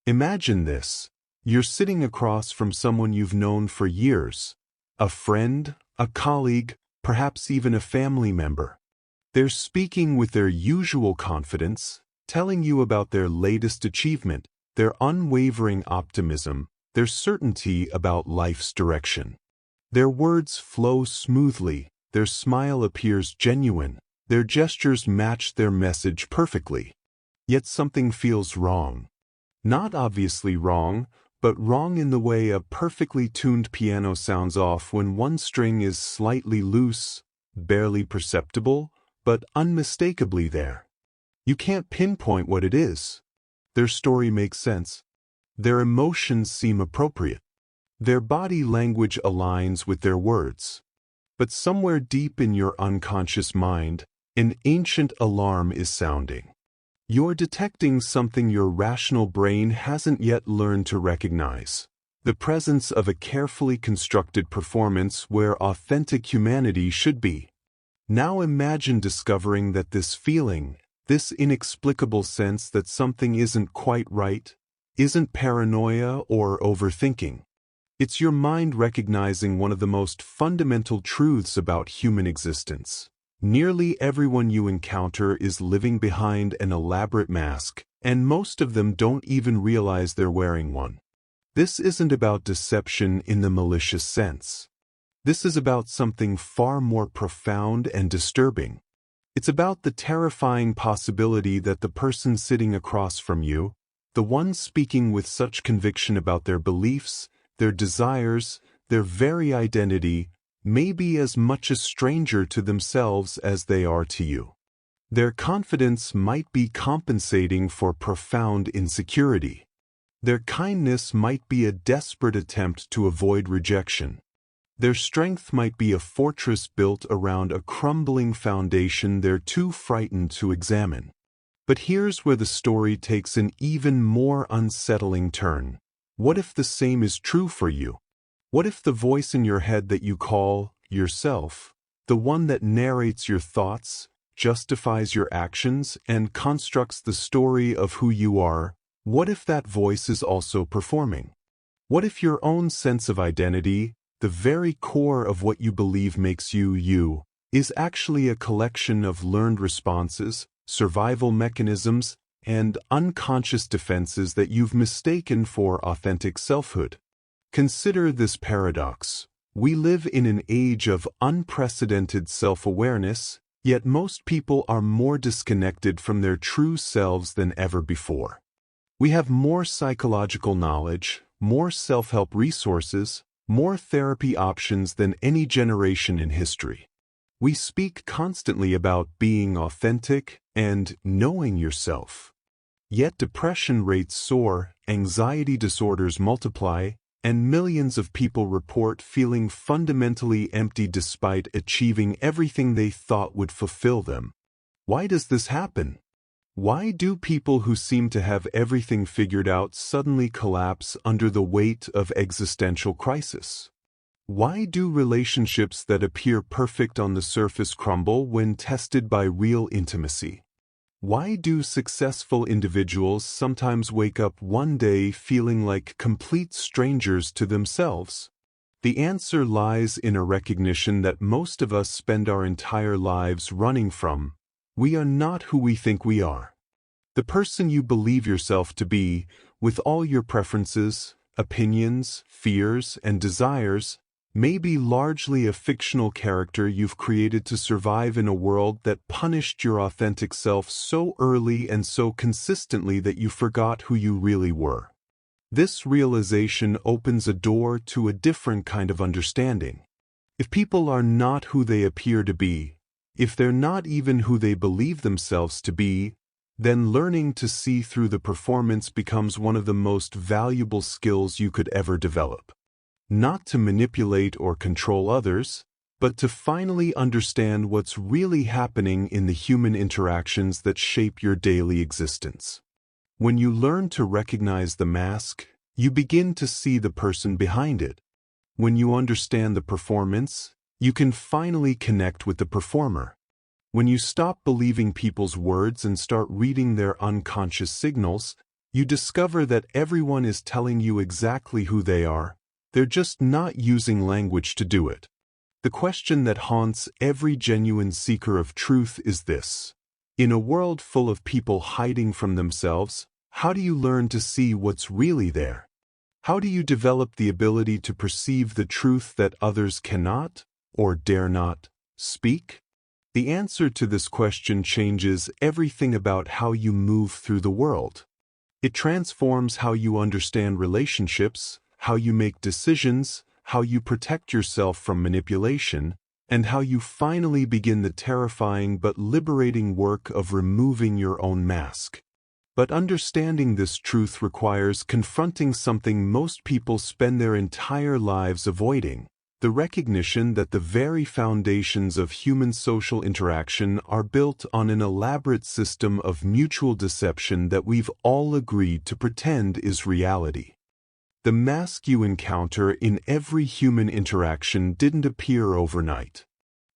Imagine this. You're sitting across from someone you've known for years. A friend, a colleague, perhaps even a family member. They're speaking with their usual confidence, telling you about their latest achievement, their unwavering optimism, their certainty about life's direction. Their words flow smoothly, their smile appears genuine, their gestures match their message perfectly. Yet something feels wrong. Not obviously wrong, but wrong in the way a perfectly tuned piano sounds off when one string is slightly loose, barely perceptible, but unmistakably there. You can't pinpoint what it is. Their story makes sense. Their emotions seem appropriate. Their body language aligns with their words. But somewhere deep in your unconscious mind, an ancient alarm is sounding. You're detecting something your rational brain hasn't yet learned to recognize. The presence of a carefully constructed performance where authentic humanity should be. Now imagine discovering that this feeling, this inexplicable sense that something isn't quite right, isn't paranoia or overthinking. It's your mind recognizing one of the most fundamental truths about human existence. Nearly everyone you encounter is living behind an elaborate mask, and most of them don't even realize they're wearing one. This isn't about deception in the malicious sense. This is about something far more profound and disturbing. It's about the terrifying possibility that the person sitting across from you, the one speaking with such conviction about their beliefs, their desires, their very identity, may be as much a stranger to themselves as they are to you. Their confidence might be compensating for profound insecurity. Their kindness might be a desperate attempt to avoid rejection. Their strength might be a fortress built around a crumbling foundation they're too frightened to examine. But here's where the story takes an even more unsettling turn. What if the same is true for you? What if the voice in your head that you call yourself, the one that narrates your thoughts, justifies your actions, and constructs the story of who you are, what if that voice is also performing? What if your own sense of identity, the very core of what you believe makes you you, is actually a collection of learned responses, survival mechanisms, and unconscious defenses that you've mistaken for authentic selfhood? Consider this paradox. We live in an age of unprecedented self-awareness, yet most people are more disconnected from their true selves than ever before. We have more psychological knowledge, more self-help resources, more therapy options than any generation in history. We speak constantly about being authentic and knowing yourself. Yet depression rates soar, anxiety disorders multiply, and millions of people report feeling fundamentally empty despite achieving everything they thought would fulfill them. Why does this happen? Why do people who seem to have everything figured out suddenly collapse under the weight of existential crisis? Why do relationships that appear perfect on the surface crumble when tested by real intimacy? Why do successful individuals sometimes wake up one day feeling like complete strangers to themselves? The answer lies in a recognition that most of us spend our entire lives running from. We are not who we think we are. The person you believe yourself to be, with all your preferences, opinions, fears, and desires, may be largely a fictional character you've created to survive in a world that punished your authentic self so early and so consistently that you forgot who you really were. This realization opens a door to a different kind of understanding. If people are not who they appear to be, if they're not even who they believe themselves to be, then learning to see through the performance becomes one of the most valuable skills you could ever develop. Not to manipulate or control others, but to finally understand what's really happening in the human interactions that shape your daily existence. When you learn to recognize the mask, you begin to see the person behind it. When you understand the performance, you can finally connect with the performer. When you stop believing people's words and start reading their unconscious signals, You discover that everyone is telling you exactly who they are, they're just not using language to do it. The question that haunts every genuine seeker of truth is this: in a world full of people hiding from themselves, how do you learn to see what's really there? How do you develop the ability to perceive the truth that others cannot, or dare not, speak? The answer to this question changes everything about how you move through the world. It transforms how you understand relationships, how you make decisions, how you protect yourself from manipulation, and how you finally begin the terrifying but liberating work of removing your own mask. But understanding this truth requires confronting something most people spend their entire lives avoiding: the recognition that the very foundations of human social interaction are built on an elaborate system of mutual deception that we've all agreed to pretend is reality. The mask you encounter in every human interaction didn't appear overnight.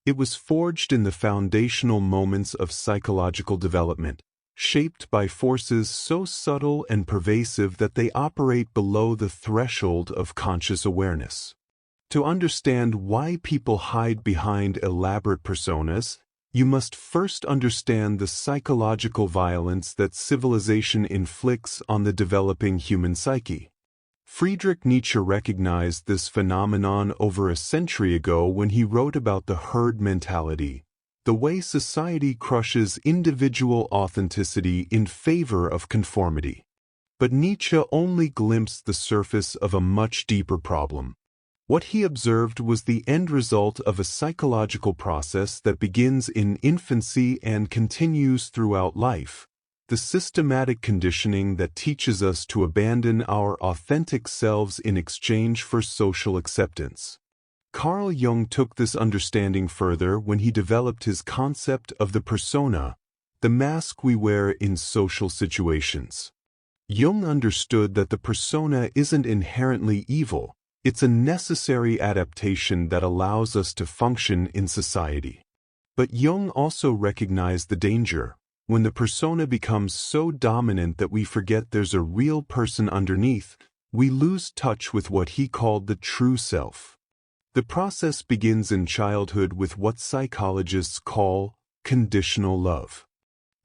It was forged in the foundational moments of psychological development, shaped by forces so subtle and pervasive that they operate below the threshold of conscious awareness. To understand why people hide behind elaborate personas, you must first understand the psychological violence that civilization inflicts on the developing human psyche. Friedrich Nietzsche recognized this phenomenon over a century ago when he wrote about the herd mentality, the way society crushes individual authenticity in favor of conformity. But Nietzsche only glimpsed the surface of a much deeper problem. What he observed was the end result of a psychological process that begins in infancy and continues throughout life: the systematic conditioning that teaches us to abandon our authentic selves in exchange for social acceptance. Carl Jung took this understanding further when he developed his concept of the persona, the mask we wear in social situations. Jung understood that the persona isn't inherently evil. It's a necessary adaptation that allows us to function in society. But Jung also recognized the danger: when the persona becomes so dominant that we forget there's a real person underneath, we lose touch with what he called the true self. The process begins in childhood with what psychologists call conditional love.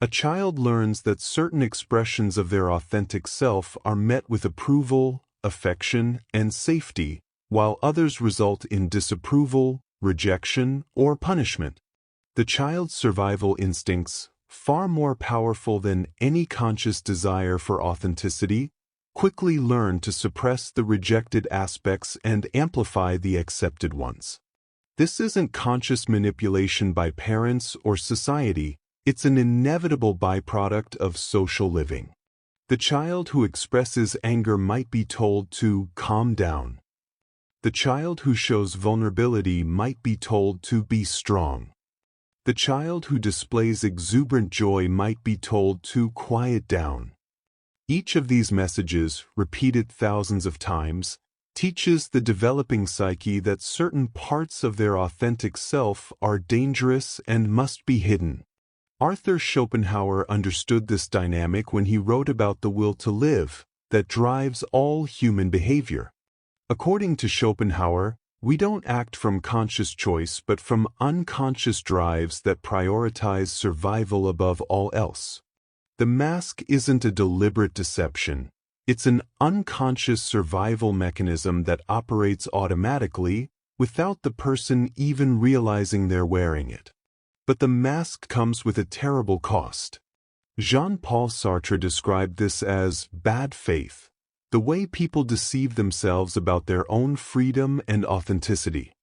A child learns that certain expressions of their authentic self are met with approval, affection, and safety, while others result in disapproval, rejection, or punishment. The child's survival instincts, far more powerful than any conscious desire for authenticity, quickly learn to suppress the rejected aspects and amplify the accepted ones. This isn't conscious manipulation by parents or society, it's an inevitable byproduct of social living. The child who expresses anger might be told to calm down. The child who shows vulnerability might be told to be strong. The child who displays exuberant joy might be told to quiet down. Each of these messages, repeated thousands of times, teaches the developing psyche that certain parts of their authentic self are dangerous and must be hidden. Arthur Schopenhauer understood this dynamic when he wrote about the will to live that drives all human behavior. According to Schopenhauer, we don't act from conscious choice but from unconscious drives that prioritize survival above all else. The mask isn't a deliberate deception. It's an unconscious survival mechanism that operates automatically without the person even realizing they're wearing it. But the mask comes with a terrible cost. Jean-Paul Sartre described this as bad faith, the way people deceive themselves about their own freedom and authenticity.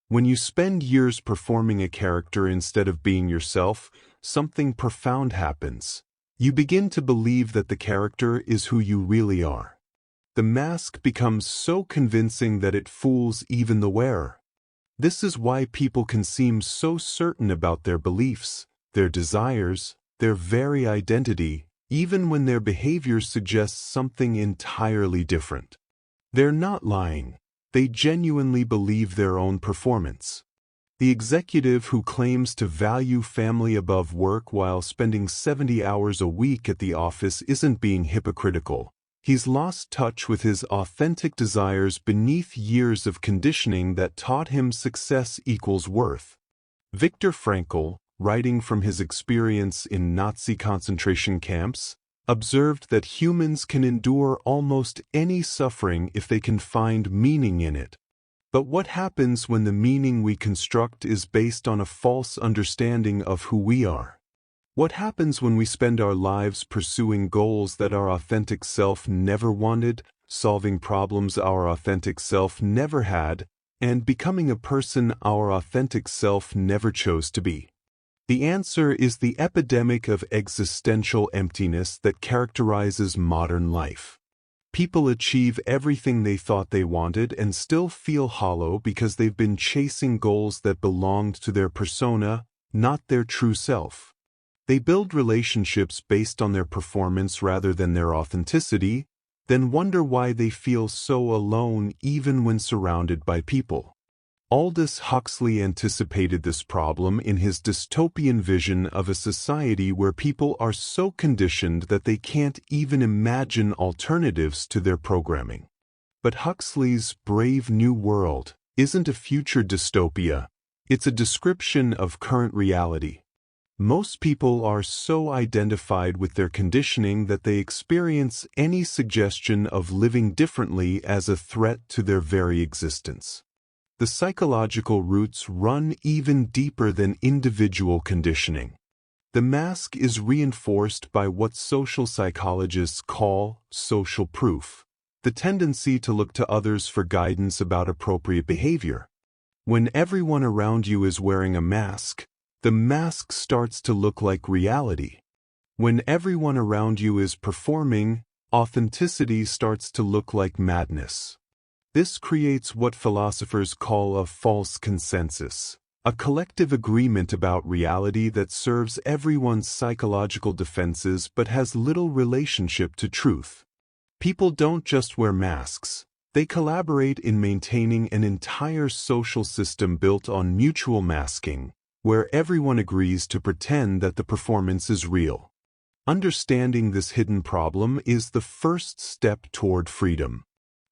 When you spend years performing a character instead of being yourself, something profound happens. You begin to believe that the character is who you really are. The mask becomes so convincing that it fools even the wearer. This is why people can seem so certain about their beliefs, their desires, their very identity, even when their behavior suggests something entirely different. They're not lying. They genuinely believe their own performance. The executive who claims to value family above work while spending 70 hours a week at the office isn't being hypocritical. He's lost touch with his authentic desires beneath years of conditioning that taught him success equals worth. Viktor Frankl, writing from his experience in Nazi concentration camps, observed that humans can endure almost any suffering if they can find meaning in it. But what happens when the meaning we construct is based on a false understanding of who we are? What happens when we spend our lives pursuing goals that our authentic self never wanted, solving problems our authentic self never had, and becoming a person our authentic self never chose to be? The answer is the epidemic of existential emptiness that characterizes modern life. People achieve everything they thought they wanted and still feel hollow because they've been chasing goals that belonged to their persona, not their true self. They build relationships based on their performance rather than their authenticity, then wonder why they feel so alone even when surrounded by people. Aldous Huxley anticipated this problem in his dystopian vision of a society where people are so conditioned that they can't even imagine alternatives to their programming. But Huxley's Brave New World isn't a future dystopia, it's a description of current reality. Most people are so identified with their conditioning that they experience any suggestion of living differently as a threat to their very existence. The psychological roots run even deeper than individual conditioning. The mask is reinforced by what social psychologists call social proof, the tendency to look to others for guidance about appropriate behavior. When everyone around you is wearing a mask, the mask starts to look like reality. When everyone around you is performing, authenticity starts to look like madness. This creates what philosophers call a false consensus, a collective agreement about reality that serves everyone's psychological defenses but has little relationship to truth. People don't just wear masks, they collaborate in maintaining an entire social system built on mutual masking, where everyone agrees to pretend that the performance is real. Understanding this hidden problem is the first step toward freedom.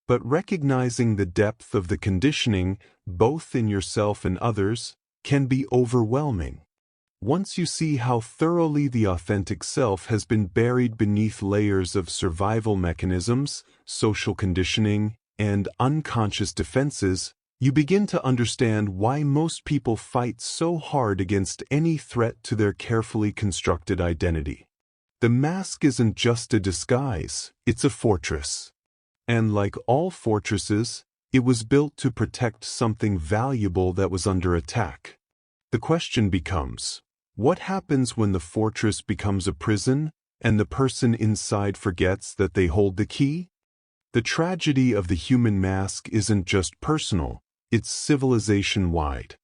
But recognizing the depth of the conditioning, both in yourself and others, can be overwhelming. Once you see how thoroughly the authentic self has been buried beneath layers of survival mechanisms, social conditioning, and unconscious defenses, you begin to understand why most people fight so hard against any threat to their carefully constructed identity. The mask isn't just a disguise, it's a fortress. And like all fortresses, it was built to protect something valuable that was under attack. The question becomes, what happens when the fortress becomes a prison and the person inside forgets that they hold the key? The tragedy of the human mask isn't just personal, it's civilization-wide.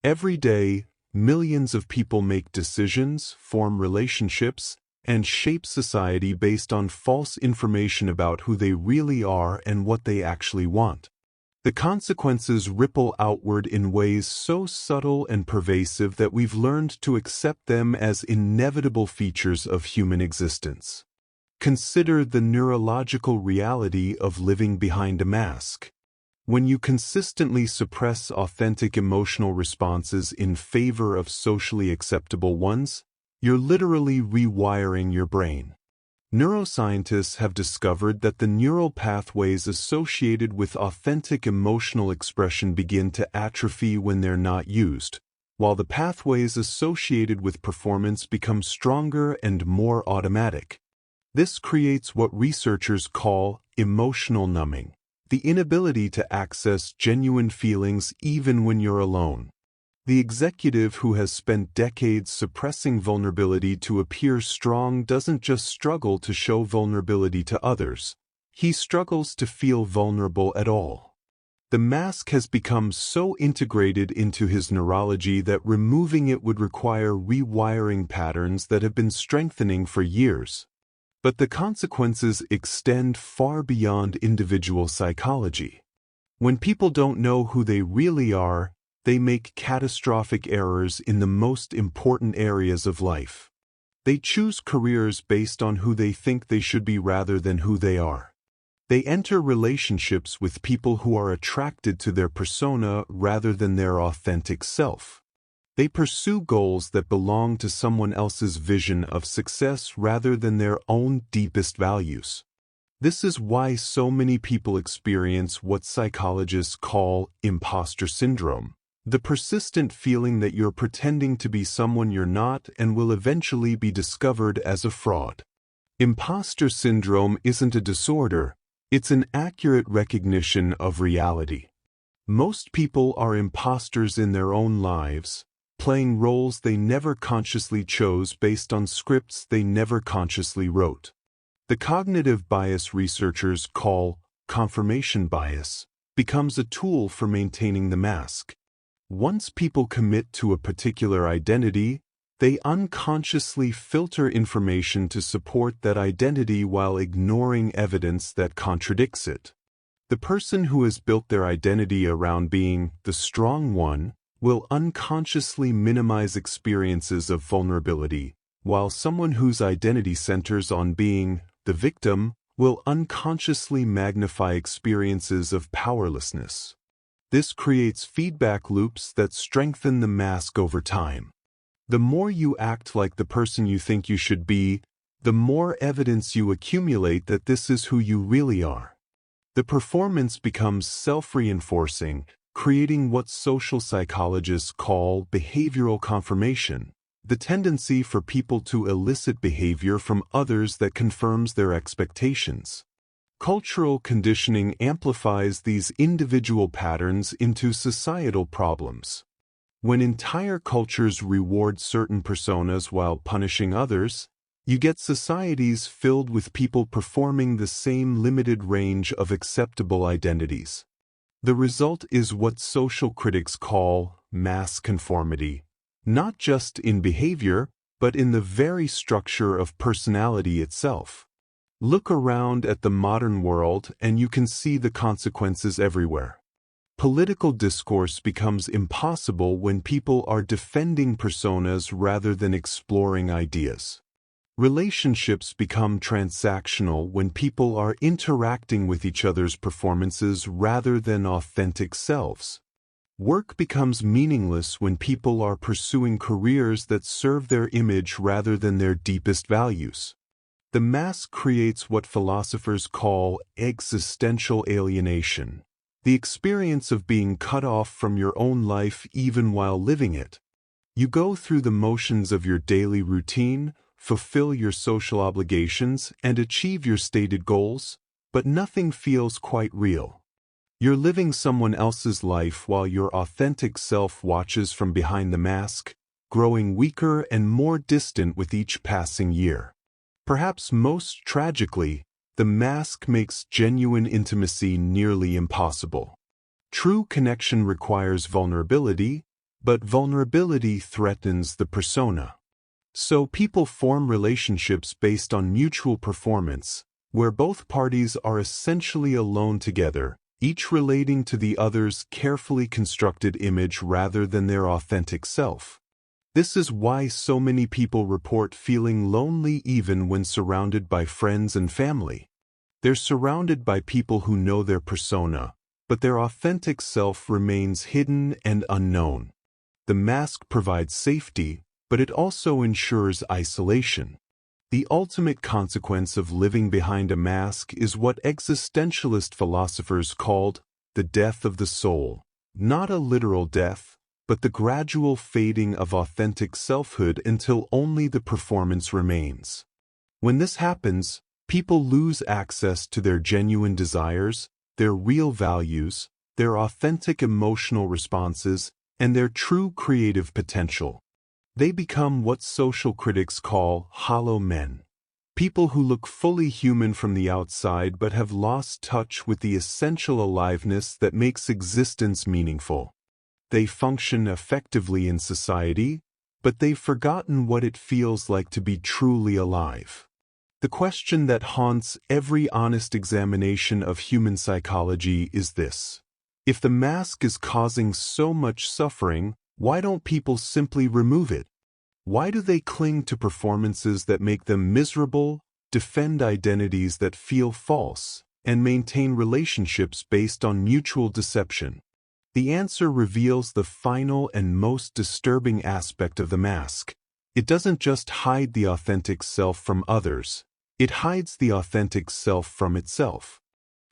Every day, millions of people make decisions, form relationships, and shape society based on false information about who they really are and what they actually want. The consequences ripple outward in ways so subtle and pervasive that we've learned to accept them as inevitable features of human existence. Consider the neurological reality of living behind a mask. When you consistently suppress authentic emotional responses in favor of socially acceptable ones, you're literally rewiring your brain. Neuroscientists have discovered that the neural pathways associated with authentic emotional expression begin to atrophy when they're not used, while the pathways associated with performance become stronger and more automatic. This creates what researchers call emotional numbing, the inability to access genuine feelings even when you're alone. The executive who has spent decades suppressing vulnerability to appear strong doesn't just struggle to show vulnerability to others, he struggles to feel vulnerable at all. The mask has become so integrated into his neurology that removing it would require rewiring patterns that have been strengthening for years. But the consequences extend far beyond individual psychology. When people don't know who they really are, They make catastrophic errors in the most important areas of life. They choose careers based on who they think they should be rather than who they are. They enter relationships with people who are attracted to their persona rather than their authentic self. They pursue goals that belong to someone else's vision of success rather than their own deepest values. This is why so many people experience what psychologists call imposter syndrome, the persistent feeling that you're pretending to be someone you're not and will eventually be discovered as a fraud. Imposter syndrome isn't a disorder, it's an accurate recognition of reality. Most people are imposters in their own lives, playing roles they never consciously chose based on scripts they never consciously wrote. The cognitive bias researchers call confirmation bias becomes a tool for maintaining the mask. Once people commit to a particular identity, they unconsciously filter information to support that identity while ignoring evidence that contradicts it. The person who has built their identity around being the strong one will unconsciously minimize experiences of vulnerability, while someone whose identity centers on being the victim will unconsciously magnify experiences of powerlessness. This creates feedback loops that strengthen the mask over time. The more you act like the person you think you should be, the more evidence you accumulate that this is who you really are. The performance becomes self-reinforcing, creating what social psychologists call behavioral confirmation, the tendency for people to elicit behavior from others that confirms their expectations. Cultural conditioning amplifies these individual patterns into societal problems. When entire cultures reward certain personas while punishing others, you get societies filled with people performing the same limited range of acceptable identities. The result is what social critics call mass conformity, not just in behavior, but in the very structure of personality itself. Look around at the modern world and you can see the consequences everywhere. Political discourse becomes impossible when people are defending personas rather than exploring ideas. Relationships become transactional when people are interacting with each other's performances rather than authentic selves. Work becomes meaningless when people are pursuing careers that serve their image rather than their deepest values. The mask creates what philosophers call existential alienation, the experience of being cut off from your own life even while living it. You go through the motions of your daily routine, fulfill your social obligations, and achieve your stated goals, but nothing feels quite real. You're living someone else's life while your authentic self watches from behind the mask, growing weaker and more distant with each passing year. Perhaps most tragically, the mask makes genuine intimacy nearly impossible. True connection requires vulnerability, but vulnerability threatens the persona. So people form relationships based on mutual performance, where both parties are essentially alone together, each relating to the other's carefully constructed image rather than their authentic self. This is why so many people report feeling lonely even when surrounded by friends and family. They're surrounded by people who know their persona, but their authentic self remains hidden and unknown. The mask provides safety, but it also ensures isolation. The ultimate consequence of living behind a mask is what existentialist philosophers called the death of the soul. Not a literal death, but the gradual fading of authentic selfhood until only the performance remains. When this happens, people lose access to their genuine desires, their real values, their authentic emotional responses, and their true creative potential. They become what social critics call hollow men. People who look fully human from the outside but have lost touch with the essential aliveness that makes existence meaningful. They function effectively in society, but they've forgotten what it feels like to be truly alive. The question that haunts every honest examination of human psychology is this: If the mask is causing so much suffering, why don't people simply remove it? Why do they cling to performances that make them miserable, defend identities that feel false, and maintain relationships based on mutual deception? The answer reveals the final and most disturbing aspect of the mask. It doesn't just hide the authentic self from others, it hides the authentic self from itself.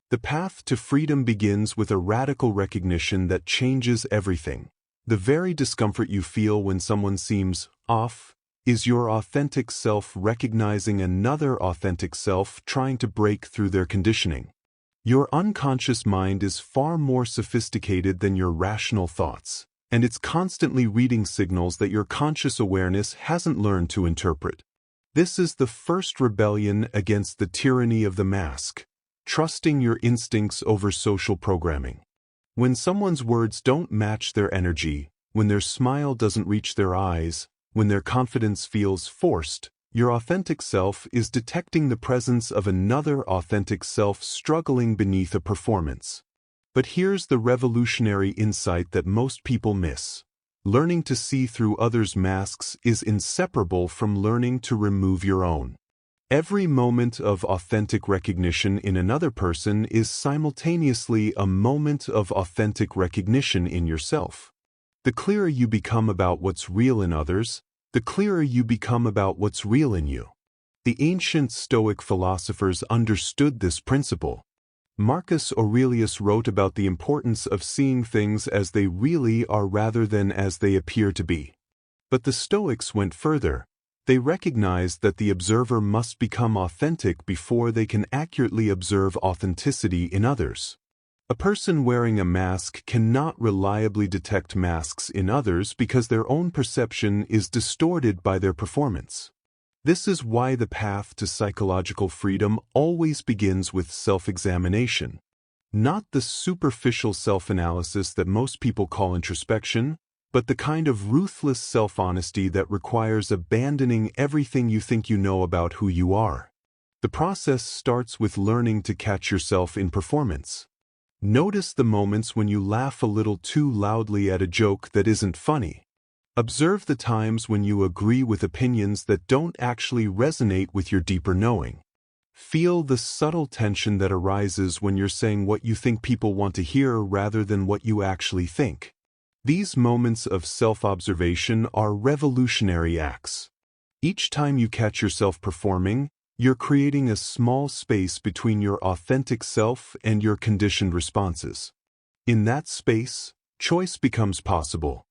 The path to freedom begins with a radical recognition that changes everything. The very discomfort you feel when someone seems off is your authentic self recognizing another authentic self trying to break through their conditioning. Your unconscious mind is far more sophisticated than your rational thoughts, and it's constantly reading signals that your conscious awareness hasn't learned to interpret. This is the first rebellion against the tyranny of the mask, trusting your instincts over social programming. When someone's words don't match their energy, when their smile doesn't reach their eyes, when their confidence feels forced, your authentic self is detecting the presence of another authentic self struggling beneath a performance. But here's the revolutionary insight that most people miss. Learning to see through others' masks is inseparable from learning to remove your own. Every moment of authentic recognition in another person is simultaneously a moment of authentic recognition in yourself. The clearer you become about what's real in others, the clearer you become about what's real in you. The ancient Stoic philosophers understood this principle. Marcus Aurelius wrote about the importance of seeing things as they really are rather than as they appear to be. But the Stoics went further. They recognized that the observer must become authentic before they can accurately observe authenticity in others. A person wearing a mask cannot reliably detect masks in others because their own perception is distorted by their performance. This is why the path to psychological freedom always begins with self-examination. Not the superficial self-analysis that most people call introspection, but the kind of ruthless self-honesty that requires abandoning everything you think you know about who you are. The process starts with learning to catch yourself in performance. Notice the moments when you laugh a little too loudly at a joke that isn't funny. Observe the times when you agree with opinions that don't actually resonate with your deeper knowing. Feel the subtle tension that arises when you're saying what you think people want to hear rather than what you actually think. These moments of self-observation are revolutionary acts. Each time you catch yourself performing, you're creating a small space between your authentic self and your conditioned responses. In that space, choice becomes possible.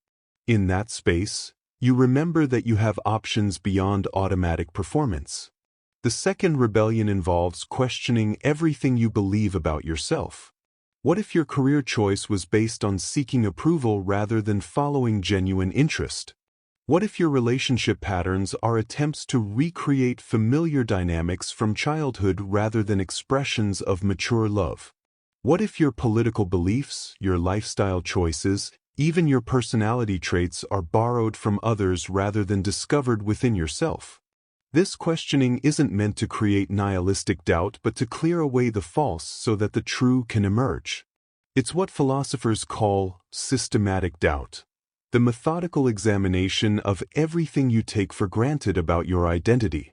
In that space, you remember that you have options beyond automatic performance. The second rebellion involves questioning everything you believe about yourself. What if your career choice was based on seeking approval rather than following genuine interest? What if your relationship patterns are attempts to recreate familiar dynamics from childhood rather than expressions of mature love? What if your political beliefs, your lifestyle choices, even your personality traits are borrowed from others rather than discovered within yourself? This questioning isn't meant to create nihilistic doubt but to clear away the false so that the true can emerge. It's what philosophers call systematic doubt. The methodical examination of everything you take for granted about your identity.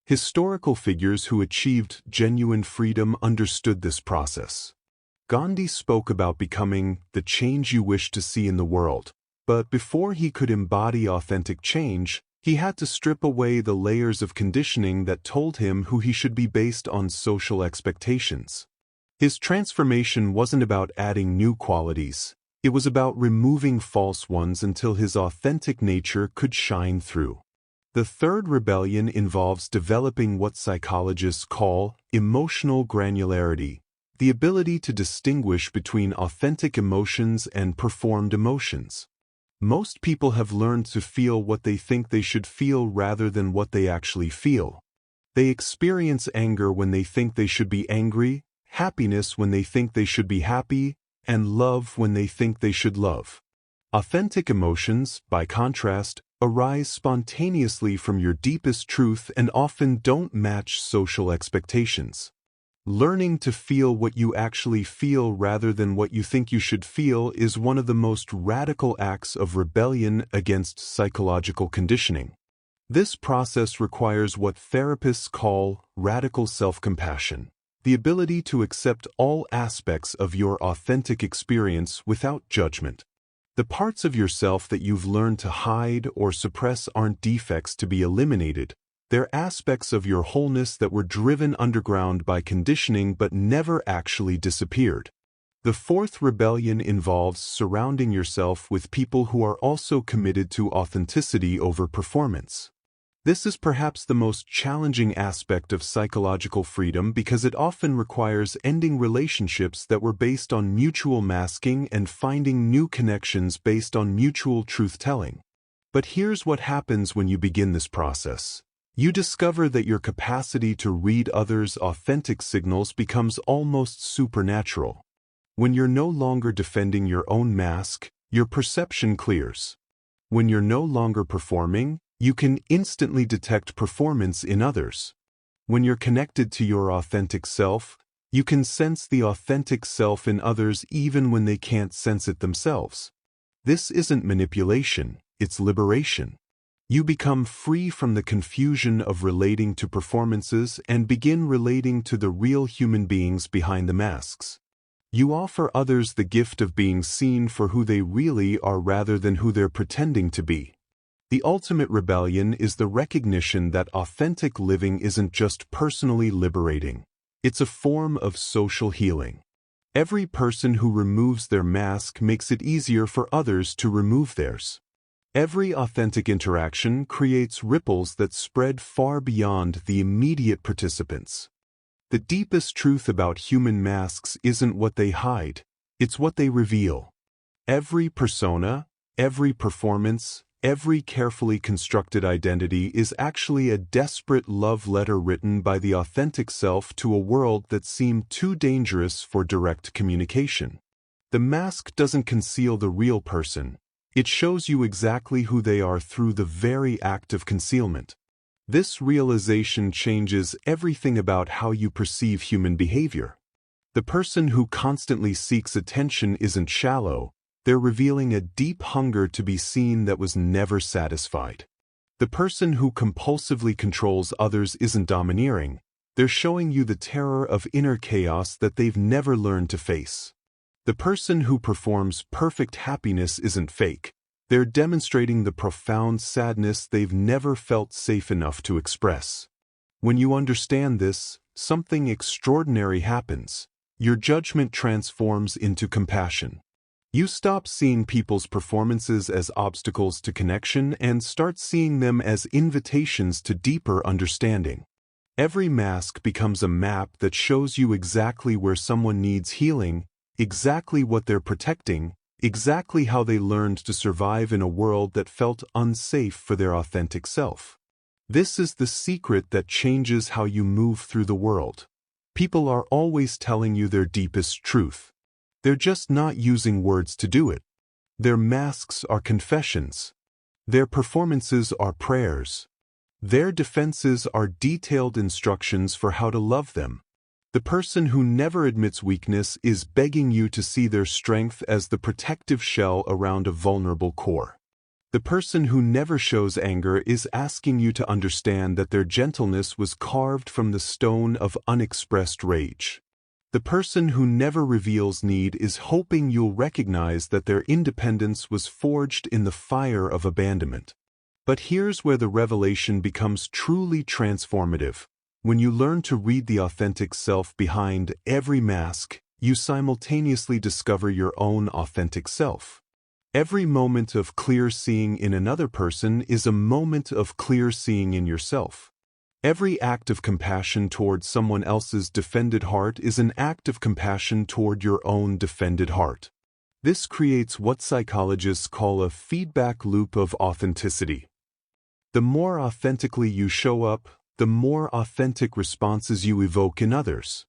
Historical figures who achieved genuine freedom understood this process. Gandhi spoke about becoming the change you wish to see in the world, but before he could embody authentic change, he had to strip away the layers of conditioning that told him who he should be based on social expectations. His transformation wasn't about adding new qualities. It was about removing false ones until his authentic nature could shine through. The third rebellion involves developing what psychologists call emotional granularity, the ability to distinguish between authentic emotions and performed emotions. Most people have learned to feel what they think they should feel rather than what they actually feel. They experience anger when they think they should be angry, happiness when they think they should be happy, and love when they think they should love. Authentic emotions, by contrast, arise spontaneously from your deepest truth and often don't match social expectations. Learning to feel what you actually feel rather than what you think you should feel is one of the most radical acts of rebellion against psychological conditioning. This process requires what therapists call radical self-compassion, the ability to accept all aspects of your authentic experience without judgment. The parts of yourself that you've learned to hide or suppress aren't defects to be eliminated. They're aspects of your wholeness that were driven underground by conditioning but never actually disappeared. The fourth rebellion involves surrounding yourself with people who are also committed to authenticity over performance. This is perhaps the most challenging aspect of psychological freedom because it often requires ending relationships that were based on mutual masking and finding new connections based on mutual truth-telling. But here's what happens when you begin this process. You discover that your capacity to read others' authentic signals becomes almost supernatural. When you're no longer defending your own mask, your perception clears. When you're no longer performing, you can instantly detect performance in others. When you're connected to your authentic self, you can sense the authentic self in others even when they can't sense it themselves. This isn't manipulation, it's liberation. You become free from the confusion of relating to performances and begin relating to the real human beings behind the masks. You offer others the gift of being seen for who they really are rather than who they're pretending to be. The ultimate rebellion is the recognition that authentic living isn't just personally liberating. It's a form of social healing. Every person who removes their mask makes it easier for others to remove theirs. Every authentic interaction creates ripples that spread far beyond the immediate participants. The deepest truth about human masks isn't what they hide, it's what they reveal. Every persona, every performance, every carefully constructed identity is actually a desperate love letter written by the authentic self to a world that seemed too dangerous for direct communication. The mask doesn't conceal the real person. It shows you exactly who they are through the very act of concealment. This realization changes everything about how you perceive human behavior. The person who constantly seeks attention isn't shallow. They're revealing a deep hunger to be seen that was never satisfied. The person who compulsively controls others isn't domineering. They're showing you the terror of inner chaos that they've never learned to face. The person who performs perfect happiness isn't fake. They're demonstrating the profound sadness they've never felt safe enough to express. When you understand this, something extraordinary happens. Your judgment transforms into compassion. You stop seeing people's performances as obstacles to connection and start seeing them as invitations to deeper understanding. Every mask becomes a map that shows you exactly where someone needs healing, exactly what they're protecting, exactly how they learned to survive in a world that felt unsafe for their authentic self. This is the secret that changes how you move through the world. People are always telling you their deepest truth. They're just not using words to do it. Their masks are confessions. Their performances are prayers. Their defenses are detailed instructions for how to love them. The person who never admits weakness is begging you to see their strength as the protective shell around a vulnerable core. The person who never shows anger is asking you to understand that their gentleness was carved from the stone of unexpressed rage. The person who never reveals need is hoping you'll recognize that their independence was forged in the fire of abandonment. But here's where the revelation becomes truly transformative. When you learn to read the authentic self behind every mask, you simultaneously discover your own authentic self. Every moment of clear seeing in another person is a moment of clear seeing in yourself. Every act of compassion toward someone else's defended heart is an act of compassion toward your own defended heart. This creates what psychologists call a feedback loop of authenticity. The more authentically you show up, the more authentic responses you evoke in others.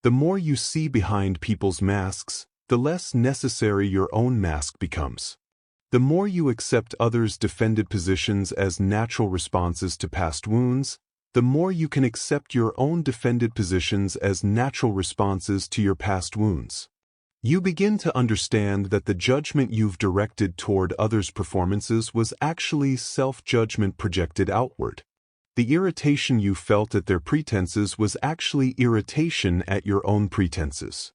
The more you see behind people's masks, the less necessary your own mask becomes. The more you accept others' defended positions as natural responses to past wounds, the more you can accept your own defended positions as natural responses to your past wounds. You begin to understand that the judgment you've directed toward others' performances was actually self-judgment projected outward. The irritation you felt at their pretenses was actually irritation at your own pretenses.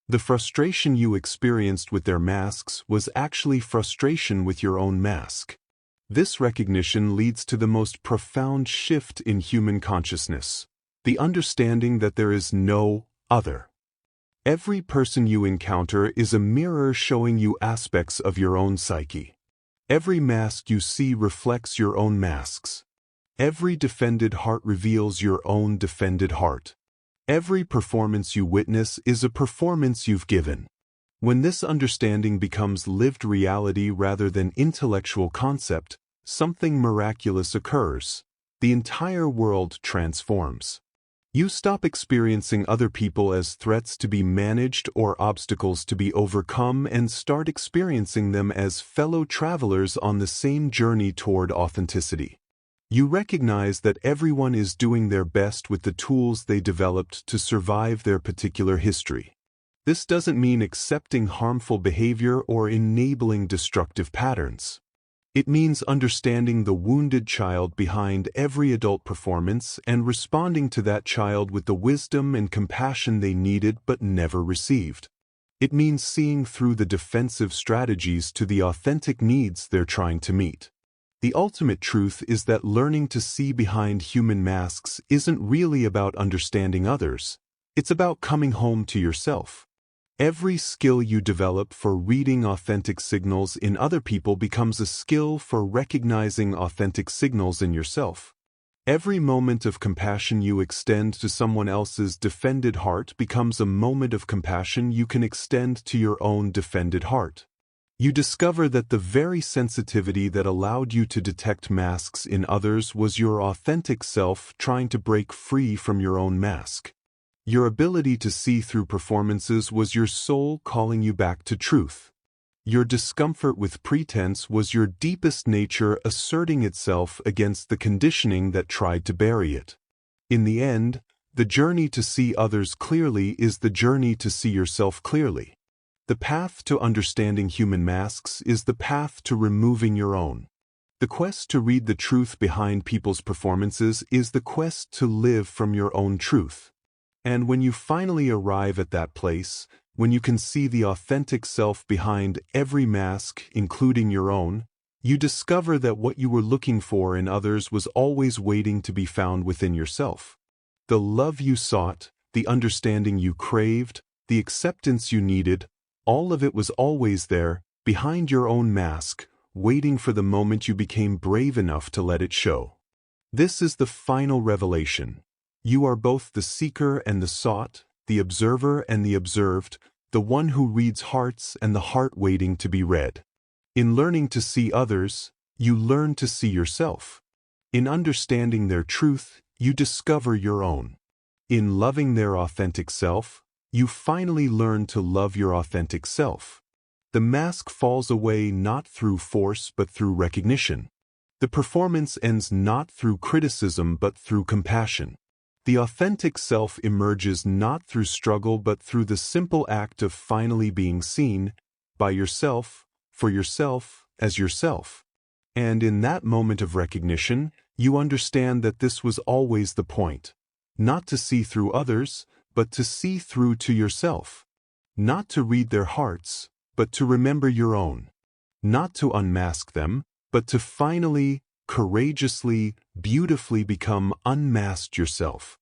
The frustration you experienced with their masks was actually frustration with your own mask. This recognition leads to the most profound shift in human consciousness, the understanding that there is no other. Every person you encounter is a mirror showing you aspects of your own psyche. Every mask you see reflects your own masks. Every defended heart reveals your own defended heart. Every performance you witness is a performance you've given. When this understanding becomes lived reality rather than intellectual concept, something miraculous occurs. The entire world transforms. You stop experiencing other people as threats to be managed or obstacles to be overcome and start experiencing them as fellow travelers on the same journey toward authenticity. You recognize that everyone is doing their best with the tools they developed to survive their particular history. This doesn't mean accepting harmful behavior or enabling destructive patterns. It means understanding the wounded child behind every adult performance and responding to that child with the wisdom and compassion they needed but never received. It means seeing through the defensive strategies to the authentic needs they're trying to meet. The ultimate truth is that learning to see behind human masks isn't really about understanding others. It's about coming home to yourself. Every skill you develop for reading authentic signals in other people becomes a skill for recognizing authentic signals in yourself. Every moment of compassion you extend to someone else's defended heart becomes a moment of compassion you can extend to your own defended heart. You discover that the very sensitivity that allowed you to detect masks in others was your authentic self trying to break free from your own mask. Your ability to see through performances was your soul calling you back to truth. Your discomfort with pretense was your deepest nature asserting itself against the conditioning that tried to bury it. In the end, the journey to see others clearly is the journey to see yourself clearly. The path to understanding human masks is the path to removing your own. The quest to read the truth behind people's performances is the quest to live from your own truth. And when you finally arrive at that place, when you can see the authentic self behind every mask, including your own, you discover that what you were looking for in others was always waiting to be found within yourself. The love you sought, the understanding you craved, the acceptance you needed, all of it was always there, behind your own mask, waiting for the moment you became brave enough to let it show. This is the final revelation. You are both the seeker and the sought, the observer and the observed, the one who reads hearts and the heart waiting to be read. In learning to see others, you learn to see yourself. In understanding their truth, you discover your own. In loving their authentic self, you finally learn to love your authentic self. The mask falls away not through force but through recognition. The performance ends not through criticism but through compassion. The authentic self emerges not through struggle but through the simple act of finally being seen, by yourself, for yourself, as yourself. And in that moment of recognition, you understand that this was always the point. Not to see through others, but to see through to yourself. Not to read their hearts, but to remember your own. Not to unmask them, but to finally, courageously, beautifully become unmasked yourself.